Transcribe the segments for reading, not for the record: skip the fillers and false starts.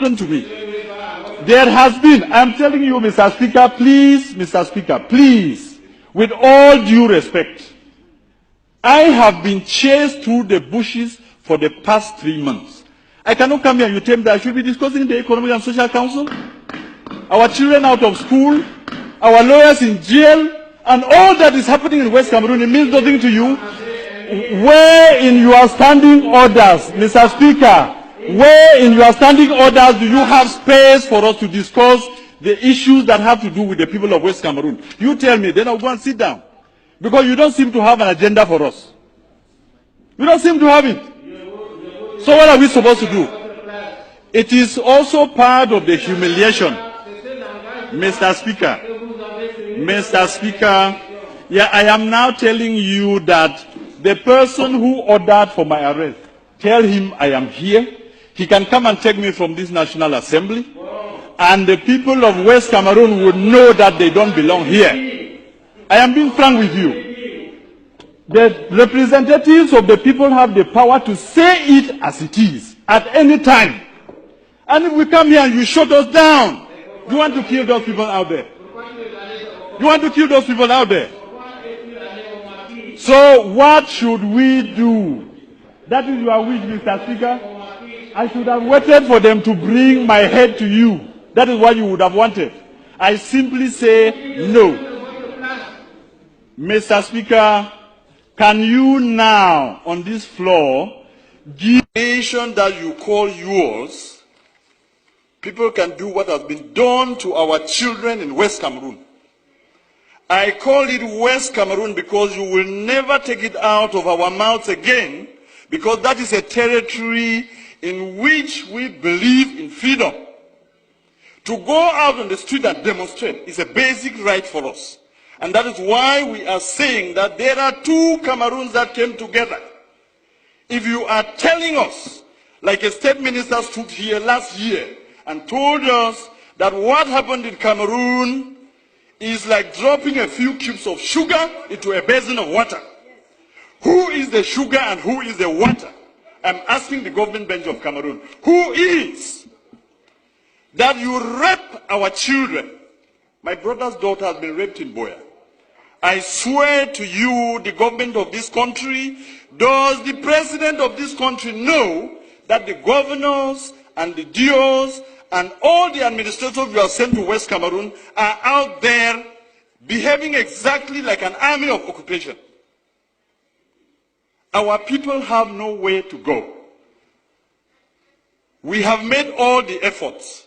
listen to me. There has been, I'm telling you, Mr. Speaker, please, Mr. Speaker, please, with all due respect, I have been chased through the bushes for the past 3 months. I cannot come here and you tell me that I should be discussing the Economic and Social Council, our children out of school, our lawyers in jail, and all that is happening in West Cameroon. It means nothing to you. Where in your standing orders, Mr. Speaker, where in your standing orders do you have space for us to discuss the issues that have to do with the people of West Cameroon? You tell me, then I'll go and sit down. Because you don't seem to have an agenda for us. You don't seem to have it. So what are we supposed to do? It is also part of the humiliation. Mr. Speaker, yeah, I am now telling you that the person who ordered for my arrest, tell him I am here. He can come and take me from this National Assembly. And the people of West Cameroon would know that they don't belong here. I am being frank with you. The representatives of the people have the power to say it as it is, at any time. And if we come here and you shut us down, you want to kill those people out there. You want to kill those people out there. So what should we do? That is your wish, Mr. Speaker. I should have waited for them to bring my head to you. That is what you would have wanted. I simply say no. Mr. Speaker, can you now, on this floor, give the nation that you call yours, people can do what has been done to our children in West Cameroon. I call it West Cameroon because you will never take it out of our mouths again, because that is a territory in which we believe in freedom. To go out on the street and demonstrate is a basic right for us. And that is why we are saying that there are two Cameroons that came together. If you are telling us, like a state minister stood here last year and told us that what happened in Cameroon is like dropping a few cubes of sugar into a basin of water. Who is the sugar and who is the water? I'm asking the government bench of Cameroon, who is that you rape our children? My brother's daughter has been raped in Boya. I swear to you, the government of this country, does the president of this country know that the governors and the DOs and all the administrators you have sent to West Cameroon are out there behaving exactly like an army of occupation? Our people have nowhere to go. We have made all the efforts.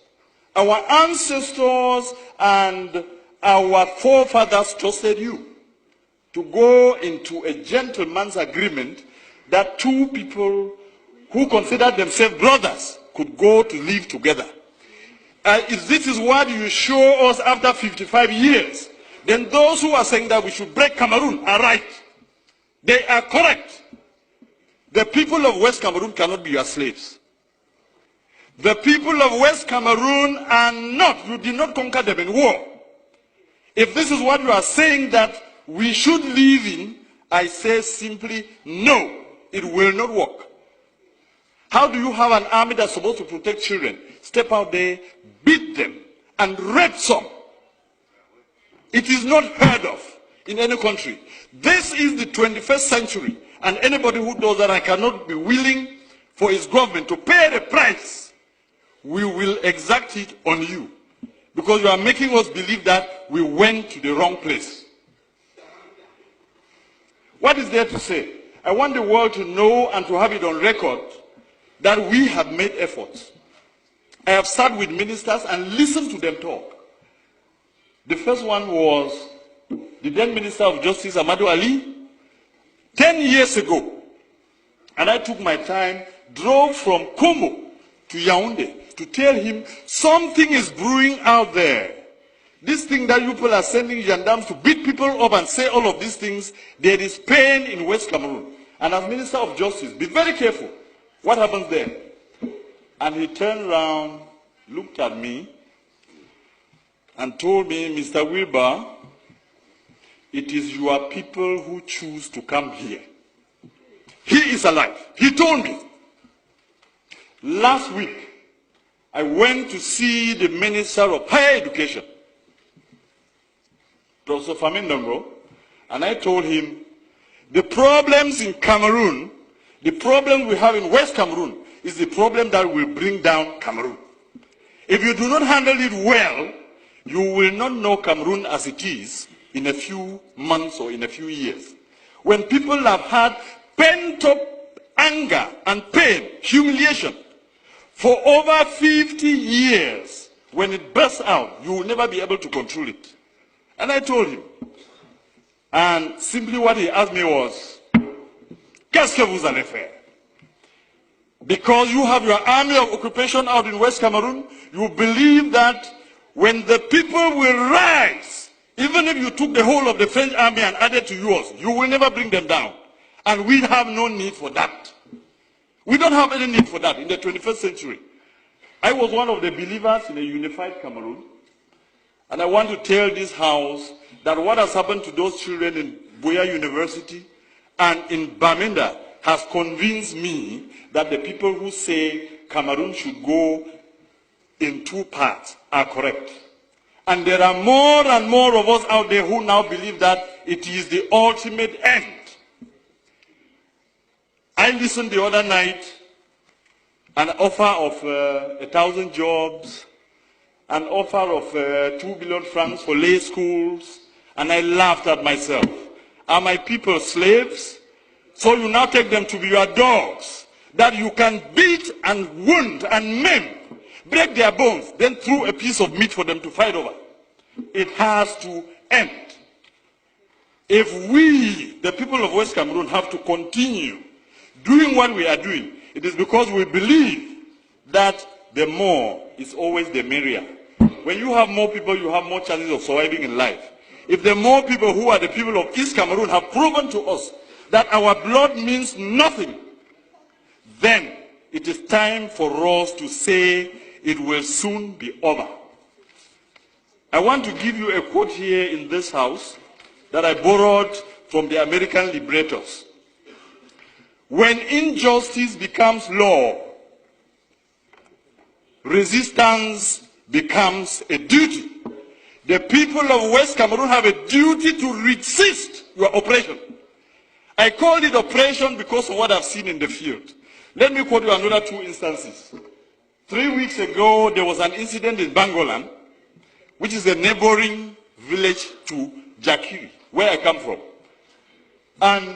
Our ancestors and our forefathers trusted you to go into a gentleman's agreement that two people who considered themselves brothers could go to live together. If this is what you show us after 55 years, then those who are saying that we should break Cameroon are right. They are correct. The people of West Cameroon cannot be your slaves. The people of West Cameroon are not, you did not conquer them in war. If this is what you are saying that we should live in, I say simply no, it will not work. How do you have an army that's supposed to protect children, step out there, beat them, and rape some? It is not heard of in any country. This is the 21st century, and anybody who does that, I cannot be willing for his government to pay the price. We will exact it on you, because you are making us believe that we went to the wrong place. What is there to say? I want the world to know and to have it on record that we have made efforts. I have sat with ministers and listened to them talk. The first one was the then Minister of Justice, Amadou Ali, 10 years ago. And I took my time, drove from Como to Yaoundé to tell him something is brewing out there. This thing that you people are sending gendarmes to beat people up and say all of these things, there is pain in West Cameroon. And as Minister of Justice, be very careful. What happens there? And he turned around, looked at me, and told me, Mr. Wilbur, it is your people who choose to come here. He is alive. He told me. Last week, I went to see the Minister of Higher Education, Professor Famindongo, and I told him the problems in Cameroon, the problem we have in West Cameroon, is the problem that will bring down Cameroon. If you do not handle it well, you will not know Cameroon as it is in a few months or in a few years. When people have had pent-up anger and pain, humiliation, for over 50 years, when it bursts out, you will never be able to control it. And I told him. And simply what he asked me was, qu'est-ce que vous allez faire? Because you have your army of occupation out in West Cameroon, you believe that when the people will rise, even if you took the whole of the French army and added to yours, you will never bring them down. And we have no need for that. We don't have any need for that in the 21st century. I was one of the believers in a unified Cameroon. And I want to tell this house that what has happened to those children in Buea University and in Bamenda has convinced me that the people who say Cameroon should go in two parts are correct. And there are more and more of us out there who now believe that it is the ultimate end. I listened the other night, an offer of 1,000 jobs, an offer of 2 billion francs for lay schools, and I laughed at myself. Are my people slaves? So you now take them to be your dogs, that you can beat and wound and maim, break their bones, then throw a piece of meat for them to fight over. It has to end. If we, the people of West Cameroon, have to continue doing what we are doing, it is because we believe that the more is always the merrier. When you have more people, you have more chances of surviving in life. If the more people who are the people of East Cameroon have proven to us that our blood means nothing, then it is time for us to say it will soon be over. I want to give you a quote here in this house that I borrowed from the American liberators. When injustice becomes law, resistance becomes a duty. The people of West Cameroon have a duty to resist your oppression. I call it oppression because of what I've seen in the field. Let me quote you another two instances. 3 weeks ago, there was an incident in Bangolan, which is a neighboring village to Jakiri, where I come from. And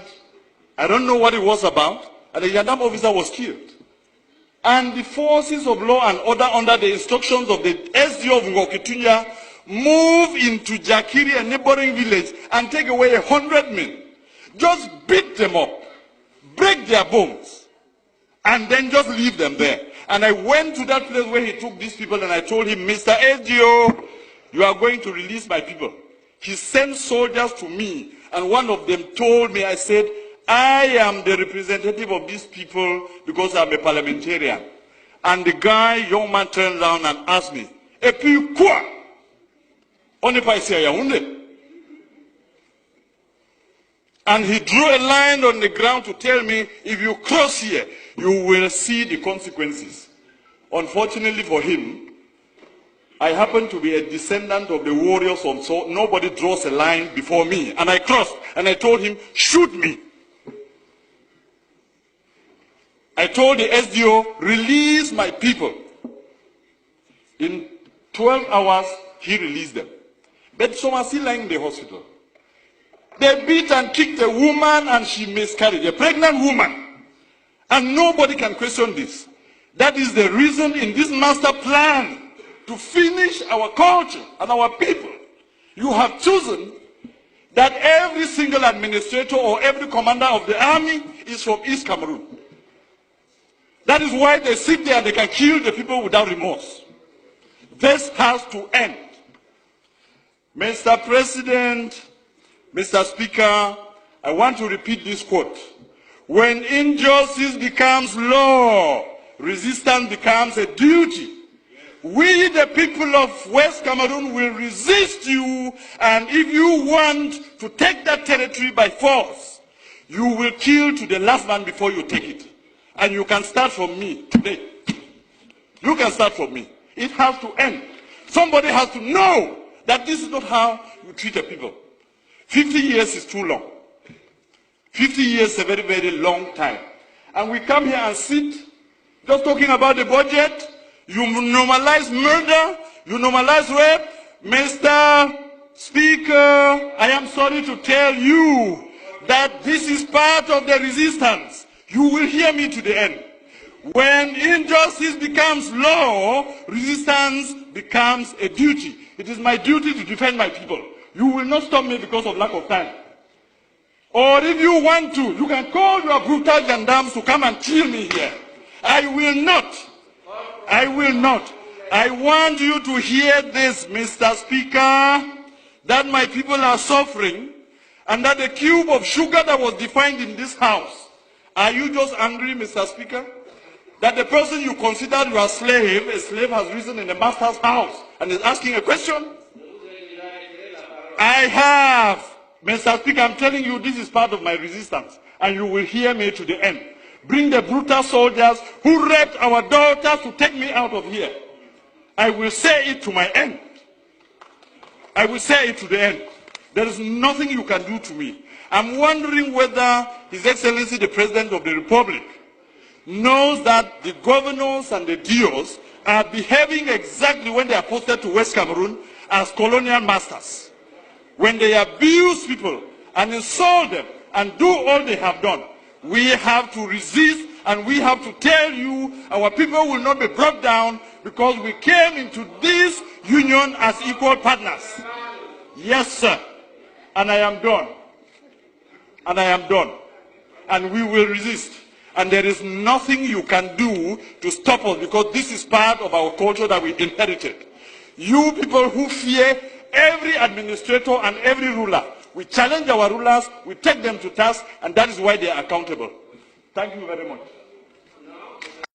I don't know what it was about, and the Yandam officer was killed. And the forces of law and order, under the instructions of the SDO of Ngokitunya, move into Jakiri, a neighboring village, and take away 100 men. Just beat them up, break their bones, and then just leave them there. And I went to that place where he took these people, and I told him, Mr. SDO, you are going to release my people. He sent soldiers to me, and one of them told me, I said, I am the representative of these people because I'm a parliamentarian. And the young man turned around and asked me, et puis quoi? On n'est pas ici à Yaoundé. And he drew a line on the ground to tell me, if you cross here, you will see the consequences. Unfortunately for him, I happen to be a descendant of the warriors, so nobody draws a line before me. And I crossed, and I told him, shoot me. I told the SDO, release my people. In 12 hours, he released them. But some are still lying in the hospital. They beat and kicked a woman, and she miscarried, a pregnant woman. And nobody can question this. That is the reason in this master plan to finish our culture and our people. You have chosen that every single administrator or every commander of the army is from East Cameroon. That is why they sit there and they can kill the people without remorse. This has to end. Mr. President, Mr. Speaker, I want to repeat this quote. When injustice becomes law, resistance becomes a duty. We, the people of West Cameroon, will resist you, and if you want to take that territory by force, you will kill to the last man before you take it. And you can start from me today. You can start from me. It has to end. Somebody has to know that this is not how you treat a people. 50 years is too long. 50 years is a very, very long time. And we come here and sit just talking about the budget. You normalize murder. You normalize rape. Mr. Speaker, I am sorry to tell you that this is part of the resistance. You will hear me to the end. When injustice becomes law, resistance becomes a duty. It is my duty to defend my people. You will not stop me because of lack of time. Or if you want to, you can call your brutal gendarmes to come and kill me here. I will not. I will not. I want you to hear this, Mr. Speaker, that my people are suffering, and that the cube of sugar that was defined in this house, are you just angry, Mr. Speaker, that the person you considered your slave, a slave has risen in the master's house and is asking a question? I have, Mr. Speaker, I'm telling you, this is part of my resistance, and you will hear me to the end. Bring the brutal soldiers who raped our daughters to take me out of here. I will say it to my end. I will say it to the end. There is nothing you can do to me. I'm wondering whether His Excellency the President of the Republic knows that the governors and the DOs are behaving exactly when they are posted to West Cameroon as colonial masters. When they abuse people and insult them and do all they have done, we have to resist, and we have to tell you our people will not be brought down because we came into this union as equal partners. Yes, sir. And I am done. And I am done. And we will resist. And there is nothing you can do to stop us, because this is part of our culture that we inherited. You people who fear every administrator and every ruler, we challenge our rulers, we take them to task, and that is why they are accountable. Thank you very much.